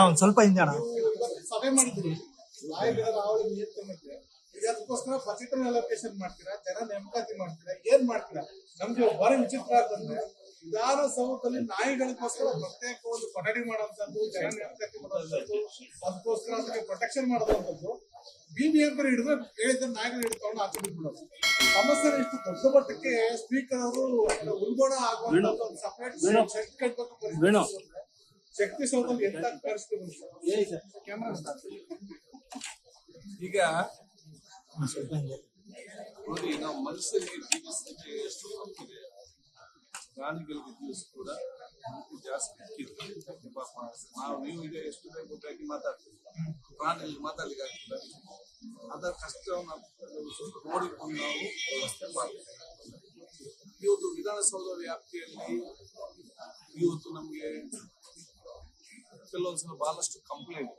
ಒಂದ್ ಸ್ವಲ್ಪ ಹಿಂದೆ ಸಭೆ ಮಾಡಿದ್ರಿ ನಾಯಿಗಳ ಹಾವಳಿ ನಿಯಂತ್ರಣಕ್ಕೆ ಇದಕ್ಕೋಸ್ಕರ ಬಜೆಟ್ ಅಲೋಕೇಶನ್ ಮಾಡ್ತೀರಾ, ಜನ ನೇಮಕಾತಿ ಮಾಡ್ತೀರಾ, ಏನ್ ಮಾಡ್ತೀರಾ? ನಮ್ಗೆ ಬಾರಿ ವಿಚಿತ್ರ ಆಗ್ತಂದ್ರೆ ವಿಧಾನಸೌಧದಲ್ಲಿ ನಾಯಿಗಳಿಗೋಸ್ಕರ ಪ್ರತ್ಯೇಕ ಒಂದು ಕೊಠಡಿ ಮಾಡುವಂತದ್ದು, ಜನ ನೇಮಕಾತಿ ಮಾಡುವಂತದ್ದು, ಅದಕ್ಕೋಸ್ಕರ ಅದಕ್ಕೆ ಪ್ರೊಟೆಕ್ಷನ್ ಮಾಡುವಂತದ್ದು, BBMP ಹಿಡಿದ್ರೆ ಹೇಳಿದ ನಾಯಿಗಳು ಹಿಡ್ಕೊಂಡು ಆಚೆ ಬಿಟ್ಬಿಡೋದು. ಸಮಸ್ಯೆ ಇಷ್ಟು ದೊಡ್ಡ ಮಟ್ಟಕ್ಕೆ ಸ್ಪೀಕರ್ ಅವರು ಉಲ್ಬಣ ಆಗುವಂತ ಒಂದು ಸಪರೇಟ್ ಶೆಡ್ ಕಟ್ಟಬೇಕು. ಶಕ್ತಿ ಸೌಧದಲ್ಲಿ ಎಂತ ಪರಿಸ್ಥಿತಿ ಈಗ ನೋಡಿ, ನಾವು ಮನುಷ್ಯರಿಗೆ ಜೀವಿಸಲಿಕ್ಕೆ ಎಷ್ಟು ತಪ್ಪಿದೆ, ಪ್ರಾಣಿಗಳಿಗೆ ಜೀವಿಸ ಕೂಡ ಜಾಸ್ತಿ ಪಾಪ. ನೀವು ಈಗ ಎಷ್ಟು ಬೇಕಾಗಿ ಮಾತಾಡ್ತೀವಿ, ಪ್ರಾಣಿಗಳಿಗೆ ಮಾತಾಡ್ಲಿಕ್ಕೆ ಆಗ್ತಿಲ್ಲ. ಅದರ ಕಷ್ಟವನ್ನು ನೋಡಿಕೊಂಡು ನಾವು ವ್ಯವಸ್ಥೆ ಮಾಡ್ತೀವಿ. ಇವತ್ತು ವಿಧಾನಸೌಧ ವ್ಯಾಪ್ತಿಯಲ್ಲಿ ಇವತ್ತು ನಮಗೆ ಕೆಲವೊಂದ್ಸಲ ಬಹಳಷ್ಟು ಕಂಪ್ಲೇಂಟ್.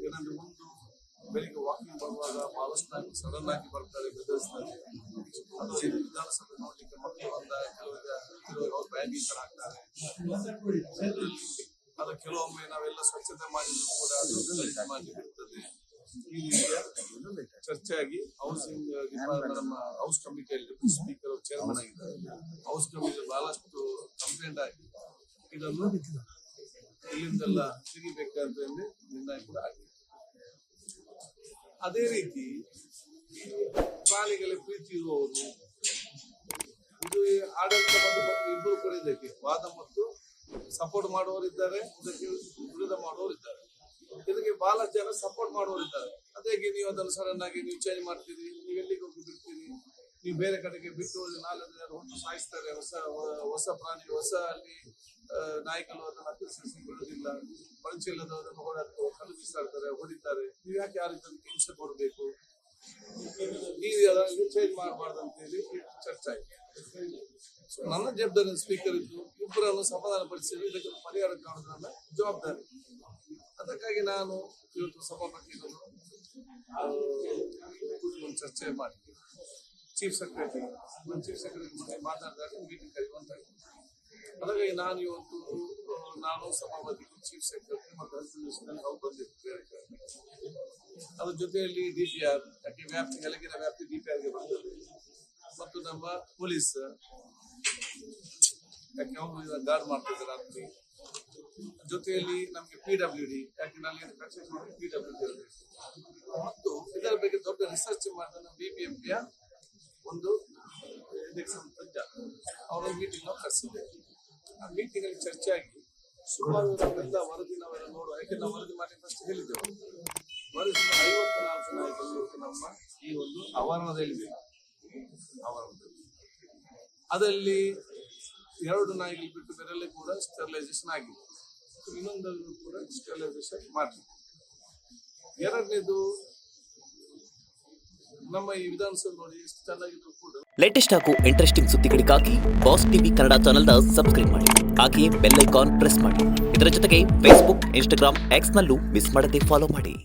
ಏನಂದ್ರೆ, ಒಂದು ಬೆಳಿಗ್ಗೆ ವಾಕಿಂಗ್ ಬರುವಾಗ ಬಹಳಷ್ಟು ನಾಯಿ ಸಡನ್ ಆಗಿ ಬರ್ತಾರೆ, ಬೆದರಿಸ್ತಾರೆ. ಅದು ವಿಧಾನಸಭೆ ನೋಡ್ಲಿಕ್ಕೆ ಮಕ್ಕಳು ಬಂದ ಕೆಲವರು ಅವ್ರು ಭಯಭೀತರ ಆಗ್ತಾರೆ. ಅದು ಕೆಲವೊಮ್ಮೆ ನಾವೆಲ್ಲ ಸ್ವಚ್ಛತೆ ಮಾಡಿದ್ರು ಕೂಡ ಅದು ಮಾಡಲಿಕ್ಕಿರ್ತದೆ. ಈ ರೀತಿಯ ಚರ್ಚೆ ಆಗಿ ಹೌಸಿಂಗ್ ನಮ್ಮ ಹೌಸ್ ಕಮಿಟಿಯಲ್ಲಿ ಸ್ಪೀಕರ್ ಚೇರ್ಮನ್ ಆಗಿದ್ದಾರೆ. ಹೌಸ್ ಕಮಿಟಿ ಬಹಳಷ್ಟು ಕಂಪ್ಲೇಂಟ್ ಆಗಿ ಇದನ್ನು ಇಲ್ಲಿಂದೆಲ್ಲ ತೆಗಿಬೇಕಂತ ನಿರ್ಣಯ ಕೂಡ ಆಗಿದೆ. ಅದೇ ರೀತಿ ಪ್ರಾಣಿಗಳ ಪ್ರೀತಿ ಇರುವವರು, ಇದು ಆಡಳಿತ ಮತ್ತು ಇಬ್ಬರು ಕೂಡ ಇದಕ್ಕೆ ವಾದ ಮತ್ತು ಸಪೋರ್ಟ್ ಮಾಡುವವರಿದ್ದಾರೆ, ಇದಕ್ಕೆ ವಿರೋಧ ಮಾಡುವವರಿದ್ದಾರೆ. ಇದಕ್ಕೆ ಬಹಳ ಜನ ಸಪೋರ್ಟ್ ಮಾಡುವವರಿದ್ದಾರೆ. ಅದೇ ನೀವು ಅದನ್ನು ಸಡನ್ ಆಗಿ ನೀವು ಚೇಂಜ್ ಮಾಡ್ತೀರಿ, ನೀವು ಎಲ್ಲಿಗೆ ಹೋಗಿ ಬಿಡ್ತೀರಿ, ನೀವು ಬೇರೆ ಕಡೆಗೆ ಬಿಟ್ಟು ನಾಲ್ಕು ಹೊತ್ತು ಸಾಯಿಸ್ತಾರೆ. ಹೊಸ ಪ್ರಾಣಿ, ಹೊಸ ಅಲ್ಲಿ ನಾಯಿಗಳು ಅದನ್ನು ಅತಿಕ್ರಮಿಸಿ ಬಿಡುವುದಿಲ್ಲ. ಪರಿಚಯದವರನ್ನು ಓಡಾಡ್ತಾರೆ, ಕಲ್ಲು ಬಿಸಾಡ್ತಾರೆ, ಹೊಡಿತಾರೆ. ನೀವು ಯಾಕೆ ಯಾರು ಇದಕ್ಕೆ ಹಿಂಸೆ ಕೊಡಬೇಕು, ನೀವು ಅದನ್ನು ಚೇಂಜ್ ಮಾಡಬಾರ್ದು ಅಂತ ಹೇಳಿ ಚರ್ಚೆ ಆಯಿತು. ಸೊ ನನ್ನ ಜವಾಬ್ದಾರಿ ಸ್ಪೀಕರ್ ಇದ್ದು ಇಬ್ಬರನ್ನು ಸಮಾಧಾನ ಪಡಿಸಿ ಇದಕ್ಕೆ ಪರಿಹಾರ ಕಾಣೋದು ನನ್ನ ಜವಾಬ್ದಾರಿ. ಅದಕ್ಕಾಗಿ ನಾನು ಇವತ್ತು ಸಭಾಪತಿಗಳು ಒಂದು ಚರ್ಚೆ ಮಾಡಿ ಚೀಫ್ ಸೆಕ್ರೆಟರಿ ಮಾತಾಡಿದಾಗ ಮೀಟಿಂಗ್ ಕರೆಯುವಂತಾಗಿದೆ. ಹಾಗಾಗಿ ನಾನು ಇವತ್ತು ಸಭಾಪತಿ, ಚೀಫ್ ಸೆಕ್ರೆಟರಿ ಮತ್ತು ನಾವು ಬಂದಿದ್ದೇವೆ. ಅದ್ರ ಜೊತೆಯಲ್ಲಿ DPR, ಯಾಕೆ ವ್ಯಾಪ್ತಿ ಕೆಳಗಿನ ವ್ಯಾಪ್ತಿ DPRಗೆ ಬರ್ತದೆ, ಮತ್ತು ನಮ್ಮ ಪೊಲೀಸ್ ಯಾಕೆ ಅವರು ಗಾರ್ಡ್ ಮಾಡ್ತಿದ್ದಾರೆ ರಾತ್ರಿ. ಜೊತೆಯಲ್ಲಿ ನಮಗೆ PWD, ಯಾಕೆ ನಾನು PWD ಮತ್ತು ಇದರ ಬಗ್ಗೆ ದೊಡ್ಡ ರಿಸರ್ಚ್ ಮಾಡಿದ BBMPಯ ಒಂದು ಅವರ ಮೀಟಿಂಗ್ ನಾವು ಕರೆಸಿದ್ದೇವೆ. ಆ ಮೀಟಿಂಗ್ ಅಲ್ಲಿ ಚರ್ಚೆ ಆಗಿ ಸುಮಾರು ನಾವೆಲ್ಲ ವರದಿ ನಾವೆಲ್ಲ ನೋಡುವ, ಯಾಕೆ ನಾವು ವರದಿ ಮಾಡಿ ಫಸ್ಟ್ ಹೇಳಿದ್ದೇವೆ. ವರದಿ 54 ನಾಯಿಗಳು ನಮ್ಮ ಈ ಒಂದು ಆವರಣದಲ್ಲಿ ಅದರಲ್ಲಿ 2 ನಾಯಿಗಳು ಬಿಟ್ಟು ಬೇರೆಲ್ಲ ಕೂಡ ಸ್ಟೆರಿಲೈಸೇಷನ್ ಆಗಿದೆ. ಇನ್ನೊಂದು ಕೂಡ ಸ್ಟೆರಿಲೈಸೇಷನ್ ಮಾಡಿ. ಎರಡನೇದು ನಮ್ಮ ಈ ವಿಧಾನಸಭೆ ನೋಡಿ ಎಷ್ಟು ಚೆನ್ನಾಗಿದ್ರು ಕೂಡ. ಲೇಟೆಸ್ಟ್ ಹಾಗೂ ಇಂಟ್ರೆಸ್ಟಿಂಗ್ ಸುದ್ದಿಗಳಿಗಾಗಿ ಬಾಸ್ ಟಿವಿ ಕನ್ನಡ ಚಾನೆಲ್ನ ಸಬ್ಸ್ಕ್ರೈಬ್ ಮಾಡಿ. ಹಾಗೆಯೇ ಬೆಲ್ ಐಕಾನ್ ಪ್ರೆಸ್ ಮಾಡಿ. ಇದರ ಜೊತೆಗೆ ಫೇಸ್ಬುಕ್, ಇನ್ಸ್ಟಾಗ್ರಾಮ್, ಎಕ್ಸ್ ನಲ್ಲೂ ಮಿಸ್ ಮಾಡದೆ ಫಾಲೋ ಮಾಡಿ.